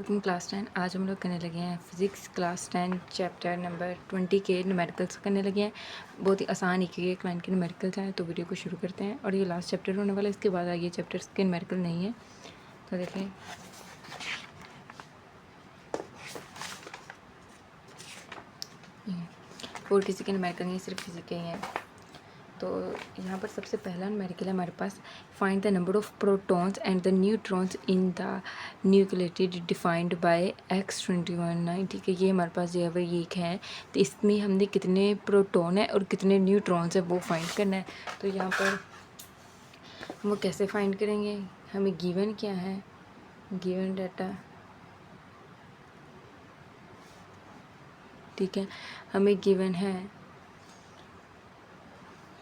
Welcome class 10। आज हम लोग करने लगे हैं फिज़िक्स क्लास 10 चैप्टर नंबर 20 के न्यूमेरिकल्स करने लगे हैं। बहुत ही आसान एक लाइन के न्यूमेरिकल्स हैं, तो वीडियो को शुरू करते हैं। और ये लास्ट चैप्टर होने वाला है, इसके बाद आगे चैप्टर्स के न्यूमेरिकल नहीं है। तो देखें, और किसी के न्यूमेरिकल नहीं है, सिर्फ फिजिक्स के ही हैं। तो यहाँ पर सबसे पहला न्यूमेरिकल है हमारे पास, find the number of protons and the neutrons in the nucleotide defined by X21 ठीक है। ये हमारे पास जो है वो एक है, तो इसमें हमने कितने प्रोटॉन है और कितने न्यूट्रॉन्स है वो फाइंड करना है। तो यहाँ पर हम वो कैसे फाइंड करेंगे, हमें गिवन क्या है, गिवन डाटा ठीक है, हमें गिवन है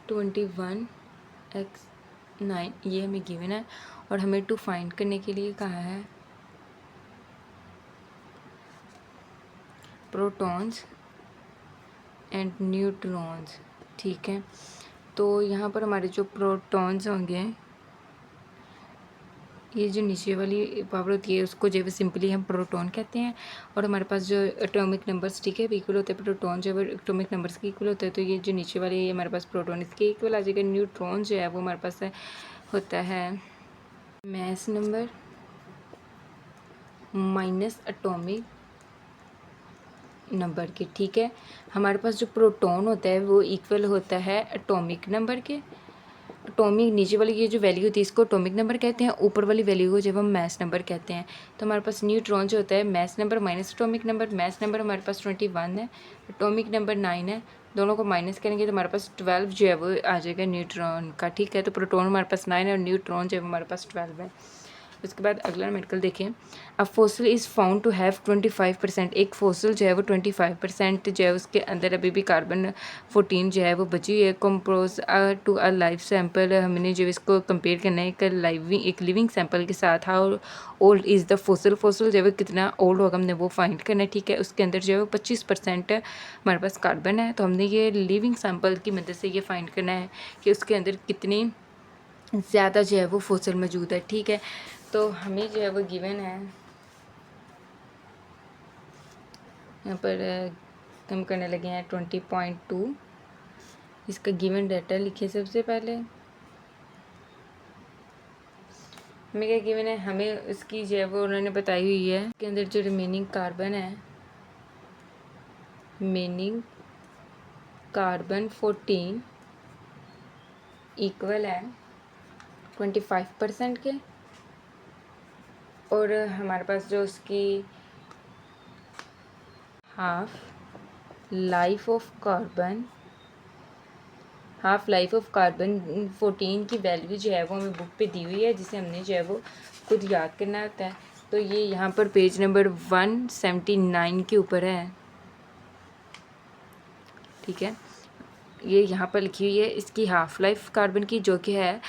21x9 ये हमें गिवन है। और हमें टू फाइंड करने के लिए कहा है प्रोटॉन्स एंड न्यूट्रॉन्स ठीक है। तो यहाँ पर हमारे जो प्रोटॉन्स होंगे, ये जो नीचे वाली पावर होती है उसको जो है सिंपली हम प्रोटॉन कहते हैं। और हमारे पास जो एटॉमिक नंबर्स ठीक है इक्वल होते हैं, प्रोटॉन जो है एटॉमिक नंबर्स के इक्वल होते हैं। तो ये जो नीचे वाले ये हमारे पास प्रोटॉन इसके इक्वल आ जाएगा। न्यूट्रॉन जो है वो हमारे पास होता है mass number minus atomic number के ठीक है। हमारे पास जो प्रोटॉन होता है वो इक्वल होता है एटॉमिक नंबर के। एटॉमिक नीचे वाली ये जो वैल्यू होती है इसको एटॉमिक नंबर कहते हैं, ऊपर वाली वैल्यू को जब हम मास नंबर कहते हैं। तो हमारे पास न्यूट्रॉन जो होता है mass number minus atomic number. Mass number हमारे पास 21 है, एटॉमिक नंबर 9 है, दोनों को माइनस करेंगे तो हमारे पास 12 जो है वो आ जाएगा न्यूट्रॉन का ठीक है। तो प्रोटॉन हमारे पास 9 है और न्यूट्रॉन जो है हमारे पास 12 है। उसके बाद अगला मेडिकल देखें, a fossil is found to have 25%। एक फॉसिल जो है वो 25% जो है उसके अंदर अभी भी कार्बन 14 जो है वो बची है। Compose to a live sample, हमने जो इसको कंपेयर करना है एक लिविंग सैंपल के साथ। How old is the fossil, fossil जो है वो कितना ओल्ड होगा हमने वो फाइंड करना है ठीक है। उसके अंदर जो है वो 25% हमारे पास कार्बन है। तो हमने ये लिविंग सैंपल की मदद से ये फाइंड करना है कि उसके अंदर कितनी ज़्यादा जो है वो फॉसिल मौजूद है ठीक है। तो हमें जो है वो गिवन है यहाँ पर हम करने लगे हैं 20.2। इसका गिवन डाटा लिखिए सबसे पहले। हमें क्या गिवन है, हमें उसकी जो है वो उन्होंने बताई हुई है के अंदर जो रिमेनिंग कार्बन है, रिमेनिंग कार्बन 14 इक्वल है 25% के। और हमारे पास जो उसकी हाफ लाइफ ऑफ कार्बन 14 की वैल्यू जो है वो हमें बुक पे दी हुई है, जिसे हमने जो है वो खुद याद करना होता है। तो ये यहाँ पर पेज नंबर 179 के ऊपर है ठीक है। ये यहाँ पर लिखी हुई है इसकी हाफ लाइफ कार्बन की, जो कि है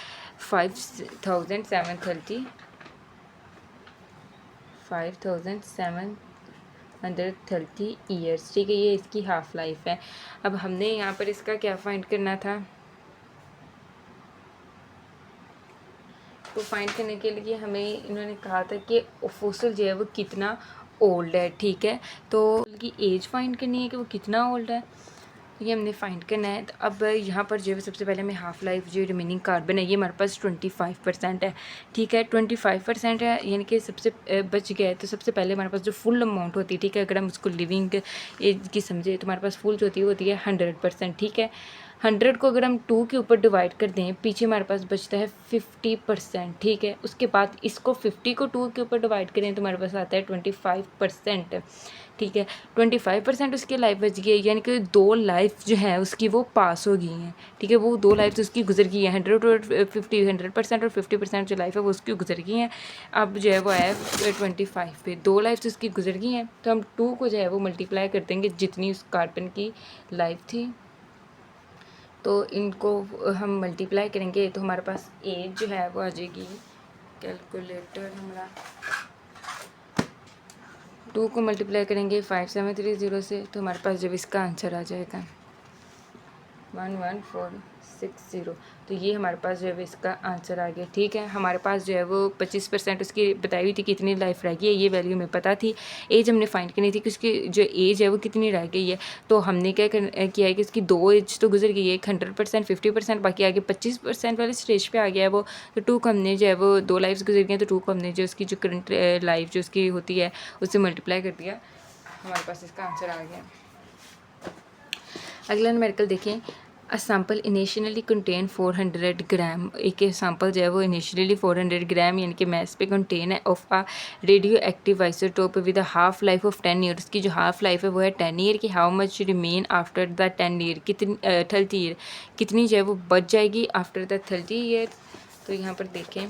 5730 ईयर्स ठीक है। ये इसकी हाफ लाइफ है। अब हमने यहाँ पर इसका क्या फाइंड करना था, तो फाइंड करने के लिए हमें इन्होंने कहा था कि फॉसिल जो है वो कितना ओल्ड है ठीक है। तो उनकी एज फाइंड करनी है कि वो कितना ओल्ड है, ये हमने फाइंड करना है। तो अब यहाँ पर जो है सबसे पहले हमें हाफ लाइफ जो रिमेनिंग कार्बन है ये हमारे पास 25% है ठीक है। 25% है यानी कि सबसे बच गया है। तो सबसे पहले हमारे पास जो फुल अमाउंट होती है ठीक है, अगर हम उसको लिविंग एज की समझे तो हमारे पास फुल जो होती है 100% ठीक है। 100 को अगर हम 2 के ऊपर डिवाइड कर दें, पीछे हमारे पास बचता है 50% ठीक है। उसके बाद इसको 50 को 2 के ऊपर डिवाइड करें तो हमारे पास आता है 25% ठीक है। 25% उसकी लाइफ बच गई है, यानी कि 2 लाइफ जो है उसकी वो पास हो गई हैं ठीक है। वो 2 लाइफ उसकी गुजर गई हैं, 100 और 50, 100% और 50% जो लाइफ है वो उसकी गुजर गई हैं। अब जो है वो है 25 पे 2 लाइफ उसकी गुजर गई हैं, तो हम 2 को जो है वो मल्टीप्लाई कर देंगे जितनी उस कार्बन की लाइफ थी। तो इनको हम मल्टीप्लाई करेंगे तो हमारे पास एज जो है वो आ जाएगी, कैलकुलेटर हमारा 2 को मल्टीप्लाई करेंगे 5730 से, तो हमारे पास जब इसका आंसर आ जाएगा 1147 60। तो ये हमारे पास जो है वो इसका आंसर आ गया। ठीक है, हमारे पास जो है वो 25% उसकी बताई हुई थी कितनी लाइफ रह गई है, ये वैल्यू हमें पता थी। एज हमने फाइंड करनी थी कि उसकी जो एज है वो कितनी रह गई है। तो हमने क्या किया है कि उसकी 2 एज तो गुजर गई है, 100%, 50%, बाकी आगे 25% वाले स्टेज पे आ गया है वो। तो 2 को हमने जो है वो 2 लाइफ्स गुजर गई हैं, तो 2 को हमने जो उसकी जो करंट लाइफ जो उसकी होती है उससे मल्टीप्लाई कर दिया, हमारे पास इसका आंसर आ गया। अगला न्यूमेरिकल देखें। अ सैम्पल इनिशियली कंटेन 400 ग्राम। एक सैम्पल जो है वो इनिशियली 400 ग्राम यानी कि मैस पे कंटेन है of a radio active isotope with a half life of 10 year. उसकी जो हाफ लाइफ है वो है 10 ईयर की। How much remain after the 10 year, कितनी 30 ईयर, कितनी जो है वो बच जाएगी आफ्टर द 30 ईयर। तो यहाँ पर देखें,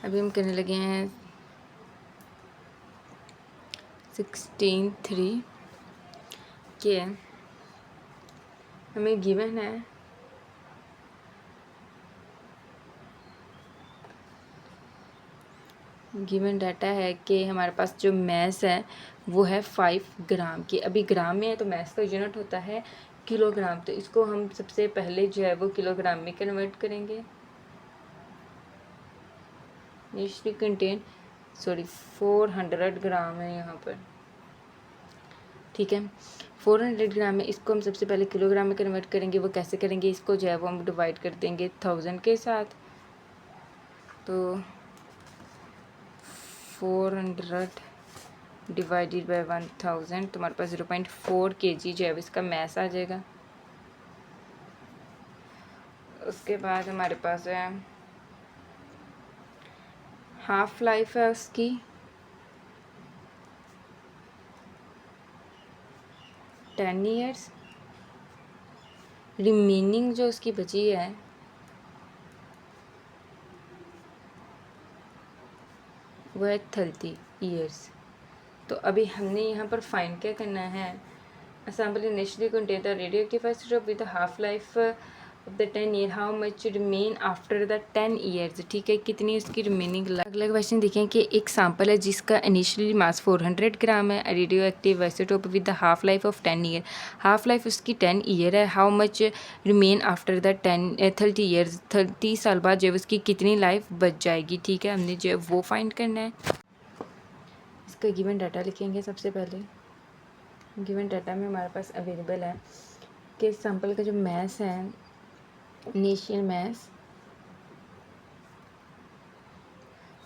अभी हम करने लगे हैं 16(3) के हमें गिवन है गिवन डाटा है कि हमारे पास जो मैस है वो है 5 ग्राम की। अभी ग्राम में है तो मैस का यूनिट होता है किलोग्राम, तो इसको हम सबसे पहले जो है वो किलोग्राम में कन्वर्ट करेंगे। ये कंटेन 400 ग्राम है यहाँ पर। ठीक है, 400 ग्राम में इसको हम सबसे पहले किलोग्राम में कन्वर्ट करेंगे। वो कैसे करेंगे, इसको जो है वो हम डिवाइड कर देंगे 1000 के साथ। तो 400 डिवाइडेड बाय 1000, तो हमारे पास 0.4 kg जो है इसका मैस आ जाएगा। उसके बाद हमारे पास है हाफ लाइफ है उसकी 10 ईयर्स। रिमेनिंग जो उसकी बची है वो है 30 ईयर्स। तो अभी हमने यहाँ पर फाइंड क्या करना है, sample initially contain the radioactive isotope with half life of the 10 year, how much remain after the 10 years. ठीक है, कितनी उसकी रिमेनिंग। अगला क्वेश्चन देखें कि एक सैम्पल है जिसका इनिशियली मास 400 ग्राम है, radio active isotope with the half life of 10 year. Half life उसकी 10 ईयर है। How much remain after the 30 years, 30 साल बाद जो उसकी कितनी लाइफ बच जाएगी। ठीक है, हमने जो है वो फाइंड करना है। इसका गिवन डाटा लिखेंगे सबसे पहले। गिवन डाटा में हमारे पास अवेलेबल है कि सैम्पल का जो मैस है, इनिशियल मैस,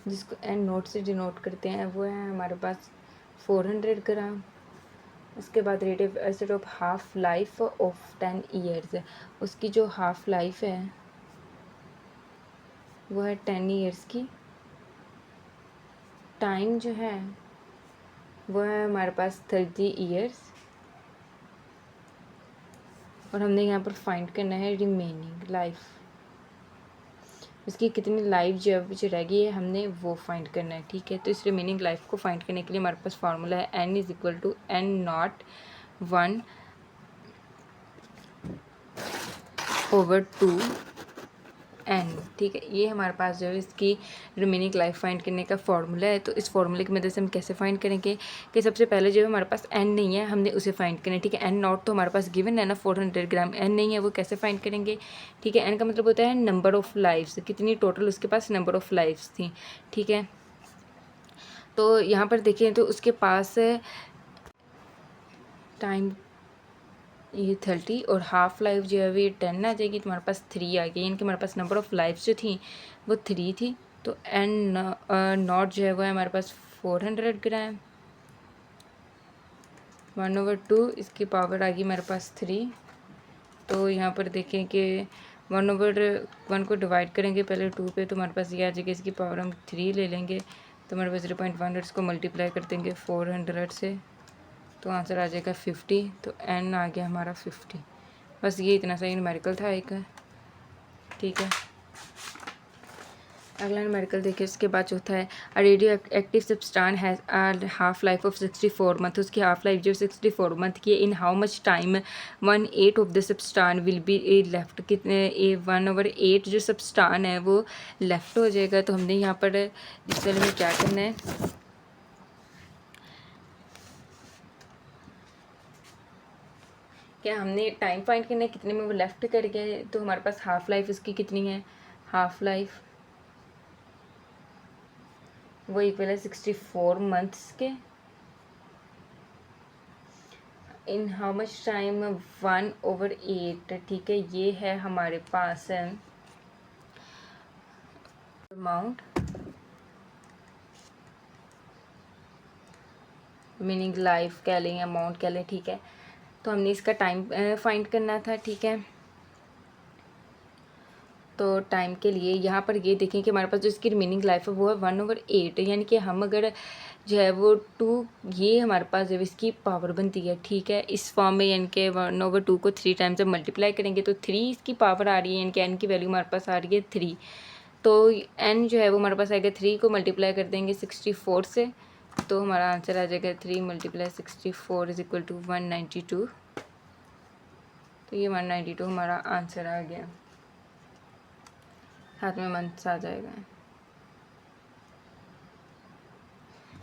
जिसको एन नोट से डिनोट करते हैं, वो है हमारे पास 400 ग्राम। उसके बाद radio isotope half life of 10 years है। उसकी जो हाफ लाइफ है वो है 10 ईयर्स की। टाइम जो है वो है हमारे पास 30 ईयर्स। और हमने यहाँ पर फाइंड करना है रिमेनिंग लाइफ, उसकी कितनी लाइफ जो रह गई है हमने वो फाइंड करना है। ठीक है, तो इस रिमेनिंग लाइफ को फाइंड करने के लिए हमारे पास फार्मूला है n = n0(1/2n). ठीक है, ये हमारे पास जो है इसकी रिमेनिंग लाइफ फाइंड करने का फार्मूला है। तो इस फार्मूले की मदद से हम कैसे फाइंड करेंगे कि सबसे पहले जो है हमारे पास n नहीं है, हमने उसे फाइंड करना है। ठीक है, n0 तो हमारे पास गिवन है ना 400 ग्राम, n नहीं है, वो कैसे फाइंड करेंगे। ठीक है, n का मतलब होता है नंबर ऑफ़ लाइफ्स, कितनी टोटल उसके पास नंबर ऑफ़ लाइफ्स थी। ठीक है, तो यहाँ पर देखें तो उसके पास टाइम ये 30 और हाफ लाइफ जो है वो 10 आ जाएगी, तो हमारे पास 3 आ गई, यानी कि हमारे पास नंबर ऑफ़ लाइफ्स जो थी वो 3 थी। तो n0 जो है वो है हमारे पास 400 ग्राम, 1/2 इसकी पावर आ गई हमारे पास 3। तो यहाँ पर देखें कि 1/1 को डिवाइड करेंगे पहले 2 पे, तो हमारे पास ये आ जाएगी, इसकी पावर हम 3 ले लेंगे, तो हमारे पास 0.1, इसको मल्टीप्लाई कर देंगे 400 से, तो आंसर आ जाएगा 50। तो n आ गया हमारा 50। बस ये इतना सा न्यूमेरिकल था एक। ठीक है, अगला न्यूमेरिकल देखिए। उसके बाद चौथा है a radio active substance has a half life of 64 month. उसकी हाफ लाइफ जो 64 मंथ की है। In how much time 1/8 of the substance will be left, कितने 1/8 जो सब्सटेंस है वो लेफ्ट हो जाएगा। तो हमने यहाँ पर इस वाले में क्या करना है, क्या हमने टाइम फाइंड करना है कितने में वो लेफ्ट कर गया, तो हमारे पास हाफ लाइफ उसकी कितनी है, हाफ लाइफ वो इक्वल है 64 मंथ्स के। इन हाउ मच टाइम, 1/8, ठीक है। ये है हमारे पास अमाउंट, मीनिंग लाइफ कह लें, अमाउंट कह लें, ठीक है। तो हमने इसका टाइम फाइंड करना था, ठीक है। तो टाइम के लिए यहाँ पर ये देखें कि हमारे पास जो इसकी रिमेनिंग लाइफ है वो है 1/8, यानी कि हम अगर जो है वो 2, ये हमारे पास जब इसकी पावर बनती है, ठीक है, इस फॉर्म में, यानी कि 1/2 को 3 टाइम्स जब मल्टीप्लाई करेंगे तो 3 इसकी पावर आ रही है, यानी कि एन की वैल्यू हमारे पास आ रही है 3। तो एन जो है वो हमारे पास आएगा 3 को मल्टीप्लाई कर देंगे 64 से, तो हमारा आंसर आ जाएगा 3 × 64 = 192। तो ये 192 हमारा आंसर आ गया, हाथ में मंथ्स आ जाएगा।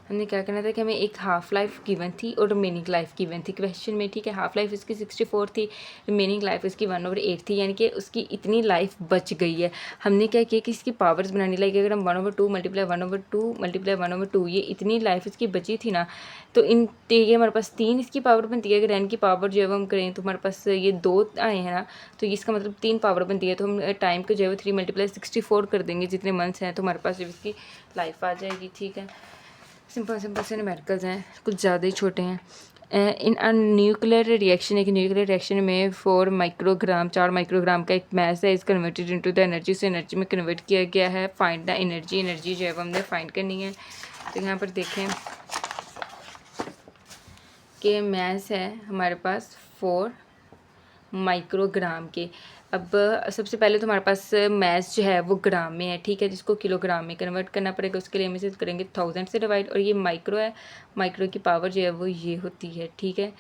हमने क्या करना था कि हमें एक हाफ लाइफ गिवन थी और रिमेनिंग लाइफ गिवन थी क्वेश्चन में, ठीक है। हाफ लाइफ इसकी 64 थी, रिमेनिंग लाइफ इसकी 1/8 थी, यानी कि उसकी इतनी लाइफ बच गई है। हमने क्या किया कि इसकी पावर्स बनानी, लाइक अगर हम 1/2 × 1/2 × 1/2 ये इतनी लाइफ इसकी बची थी ना, तो ये हमारे पास 3 इसकी पावर बनती है। अगर एन की पावर जो है वो हम करें तो हमारे पास ये 2 आए हैं ना, तो इसका मतलब 3 पावर बनती है। तो हम टाइम को जो है वो 3 × 64 कर देंगे, जितने मंथ्स हैं, तो हमारे पास जब इसकी लाइफ आ जाएगी, ठीक है। सिंपल से न्यूमेरिकल्स हैं, कुछ ज़्यादा ही छोटे हैं। इन अ न्यूक्लियर रिएक्शन, एक न्यूक्लियर रिएक्शन में 4 माइक्रोग्राम 4 माइक्रोग्राम का एक मैस है, इस कन्वर्टेड इनटू द एनर्जी, से एनर्जी में कन्वर्ट किया गया है। फाइंड द एनर्जी, एनर्जी जो है वो हमने फाइंड करनी है। तो यहाँ पर देखें कि मैस है हमारे पास 4 माइक्रोग्राम के। अब सबसे पहले तो हमारे पास मैस जो है वो ग्राम में है, ठीक है, जिसको किलोग्राम में कन्वर्ट करना पड़ेगा। उसके लिए हम इसे करेंगे 1000 से डिवाइड, और ये माइक्रो है, माइक्रो की पावर जो है वो ये होती है, ठीक है।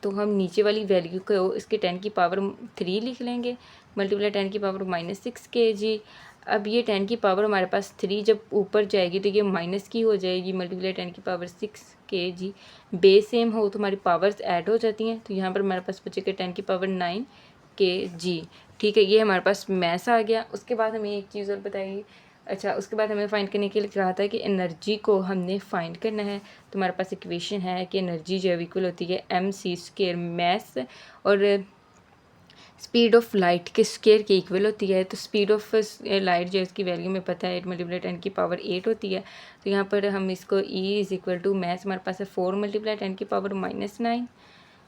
तो हम नीचे वाली वैल्यू को इसके 10 की पावर 3 लिख लेंगे, मल्टीप्लाई 10 की पावर -6 kg। अब ये 10 की पावर हमारे पास 3 जब ऊपर जाएगी तो ये माइनस की हो जाएगी, मल्टीप्लाई 10 की पावर 6 kg। बेस सेम हो तो हमारी पावर्स ऐड हो जाती हैं, तो यहाँ पर हमारे पास बचेगा 10 की पावर 9 kg, ठीक है। ये हमारे पास मैस आ गया। उसके बाद हमें एक चीज़ और बताइए, अच्छा, उसके बाद हमें फाइंड करने के लिए कहा था कि एनर्जी को हमने फाइंड करना है। तो हमारे पास इक्वेशन है कि एनर्जी जो है इक्वल होती है mc² मैस और स्पीड ऑफ लाइट के स्क्वायर के इक्वल होती है। तो स्पीड ऑफ लाइट जो है इसकी वैल्यू में पता है 8 × 10 की पावर 8 होती है। तो यहाँ पर हम इसको E = मैस हमारे पास है 4 × 10 की पावर -9,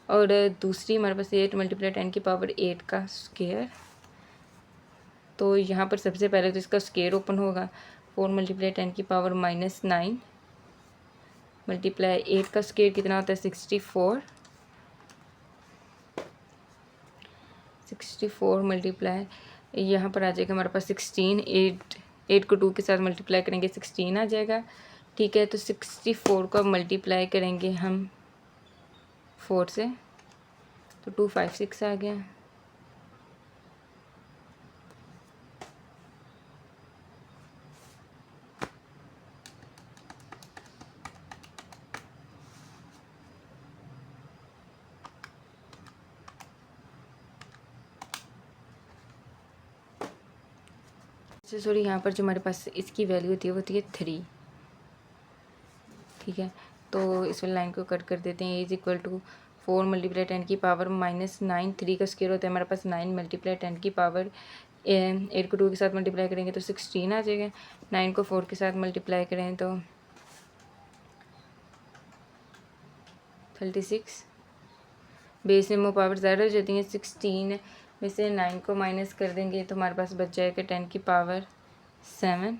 और दूसरी हमारे पास 8 × 10 की पावर 8 का स्क्वायर। तो यहाँ पर सबसे पहले तो इसका स्क्वायर ओपन होगा, 4 × 10 की पावर -9 मल्टीप्लाई 8 का स्क्वायर कितना होता है 64 मल्टीप्लाई यहाँ पर आ जाएगा हमारे पास 16, 8 को 2 के साथ मल्टीप्लाई करेंगे 16 आ जाएगा, ठीक है। तो 64 को मल्टीप्लाई करेंगे हम 4 से, तो 256 आ गया। सॉरी, यहाँ पर जो हमारे पास इसकी वैल्यू होती है वो होती है 3, ठीक है। तो इस वाली लाइन को कट कर देते हैं। E = 4 × 10 की पावर -9, 3 का स्क्वायर होता है हमारे पास 9 × 10 की पावर 8 को 2 के साथ मल्टीप्लाई करेंगे तो 16 आ जाएगा। 9 को 4 के साथ मल्टीप्लाई करें तो 36। बेस में पावर ज़्यादा हो जाती है, 16 में से 9 को माइनस कर देंगे तो हमारे पास बच जाएगा 10 की पावर 7।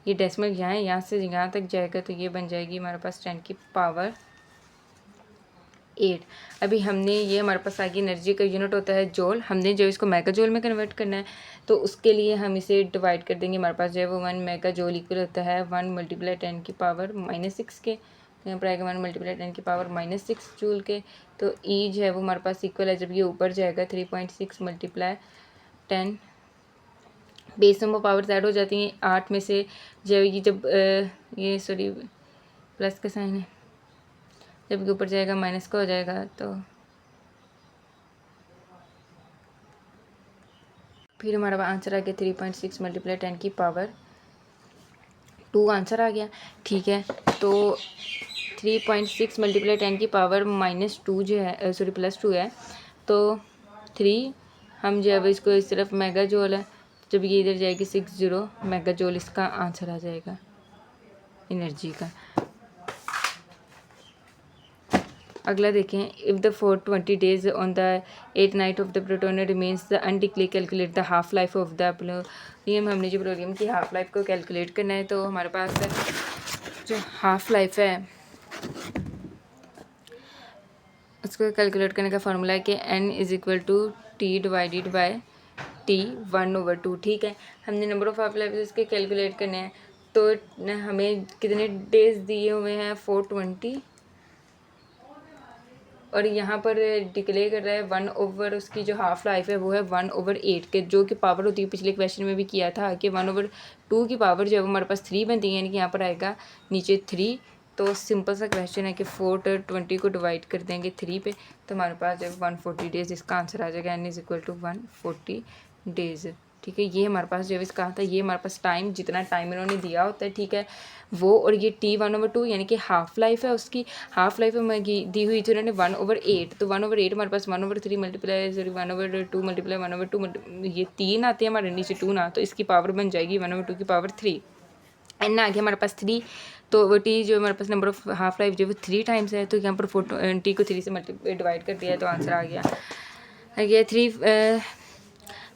ये डेसिमल यहाँ से यहाँ तक जाएगा तो ये बन जाएगी हमारे पास 10 की पावर 8। अभी हमने ये हमारे पास आगे एनर्जी का यूनिट होता है जॉल, हमने जो इसको मेगा जॉल में कन्वर्ट करना है, तो उसके लिए हम इसे डिवाइड कर देंगे। हमारे पास जो है वो 1 मेगा जॉल इक्वल होता है 1 × 10 की पावर -6 के, तो यहाँ पर आएगा 1 × 10 की पावर -6 जूल के। तो ई जो है वो हमारे पास इक्वल है, जब ये ऊपर जाएगा 3.6 × 10, बेस में पावर ऐड हो जाती हैं 8 में से, जब ये सॉरी प्लस का साइन है, जब ये ऊपर जाएगा माइनस का हो जाएगा, तो फिर हमारा आंसर आ गया 3.6 मल्टीप्लाई 10 की पावर 2 आंसर आ गया, ठीक है। तो 3.6 मल्टीप्लाई 10 की पावर -2 जो है सॉरी +2 है, तो 3 हम जो है इसको इस तरफ मेगा जोल है, जब ये इधर जाएगी 60 मेगा जोल इसका आंसर आ जाएगा एनर्जी का। अगला देखें, if the 420 days on the 8 night of the plutonium remains the undecayed calculate the half life of the plutonium. हमने जो प्लूटोनियम की हाफ लाइफ को कैलकुलेट करना है, तो हमारे पास जो हाफ लाइफ है उसको कैलकुलेट करने का फार्मूला है कि n = T divided by T 1/2, ठीक है। हमने नंबर ऑफ हाफ लाइफ इसके कैलकुलेट करने हैं, तो हमें कितने डेज दिए हुए हैं 420, और यहाँ पर डिक्लेयर कर रहा है 1/, उसकी जो हाफ लाइफ है वो है 1/8 के, जो कि पावर होती है, पिछले क्वेश्चन में भी किया था कि 1/2 की पावर जो है वो हमारे पास 3 बनती है, यानी कि यहाँ पर आएगा नीचे 3। तो सिंपल सा क्वेश्चन है कि 420 को डिवाइड कर देंगे 3 पे, तो हमारे पास जो 140 डेज़ इसका आंसर आ जाएगा, n = 140 डेज़, ठीक है। ये हमारे पास जो है कहा था, ये हमारे पास टाइम, जितना टाइम इन्होंने दिया होता है, ठीक है वो, और ये T 1/2 यानी कि हाफ लाइफ है, उसकी हाफ लाइफ हमें दी हुई थी उन्होंने 1/8, तो 1/8 हमारे पास 1/3 मल्टीप्लाई 1/2 मल्टीप्लाई 1/2 ये 3 आते हैं हमारे नीचे 2 ना, तो इसकी पावर बन जाएगी 1/2 की पावर 3। एन आ गया हमारे पास 3, तो वो टी जो हमारे पास नंबर ऑफ हाफ लाइफ जो वो 3 टाइम्स है, तो यहाँ पर 4 टी को 3 से डिवाइड कर दिया है, तो आंसर आ गया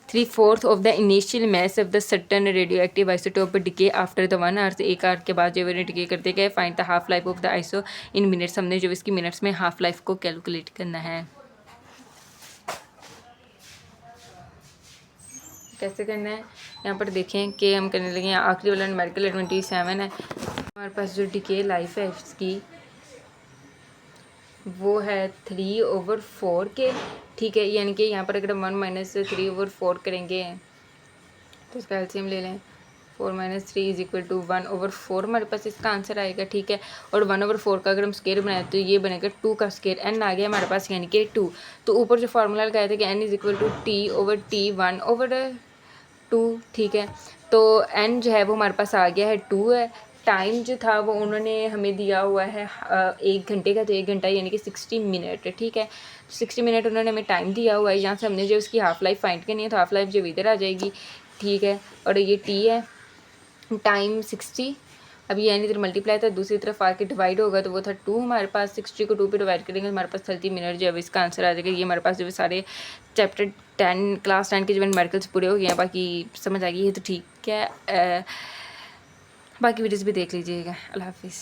3/4 of the initial mass of the certain radio active isotope decay after the 1 hour, 1 hour के बाद जो है डिके करते गए। Find the half life of the iso in minutes, हमने जो इसकी मिनट्स में हाफ लाइफ को कैलकुलेट करना है। कैसे करना है, यहाँ पर देखें कि हम करने लगे हैं आखिरी वाला न्यूमेरिकल 27 है। हमारे पास जो डिके लाइफ है इसकी वो है 3/4 के, ठीक है, यानी कि यहाँ पर अगर हम 1 - 3/4 करेंगे तो इसका एलसीएम ले लें, 4 - 3 = 1/4 हमारे पास इसका आंसर आएगा, ठीक है। और 1/4 का अगर हम स्केयर बनाए तो ये बनेगा 2 का स्केयर, n आ गया हमारे पास यानी कि 2। तो ऊपर जो फार्मूला लगाया था कि n = T/T 1/2, ठीक है। तो n जो है वो हमारे पास आ गया है 2 है। टाइम जो था वो उन्होंने हमें दिया हुआ है 1 घंटे का, तो 1 घंटा यानी कि 60 मिनट, ठीक है। 60 मिनट उन्होंने हमें टाइम दिया हुआ है, यहाँ से हमने जो उसकी हाफ लाइफ फाइंड करनी है, तो हाफ लाइफ जो इधर आ जाएगी, ठीक है। और ये t है, टाइम 60, अब ये यानी इधर मल्टीप्लाई था, दूसरी तरफ आके डिवाइड होगा, तो वो था 2 हमारे पास। 60 को 2 पे डिवाइड करेंगे हमारे पास 30 मिनट जो है इसका आंसर आ जाएगा। ये हमारे पास जो है सारे चैप्टर 10 क्लास 10 के जो न्यूमेरिकल्स पूरे हो गए हैं, बाकी समझ आ गई है तो ठीक है। बाकी वीडियोज़ भी देख लीजिएगा। अल्लाह हाफिज़।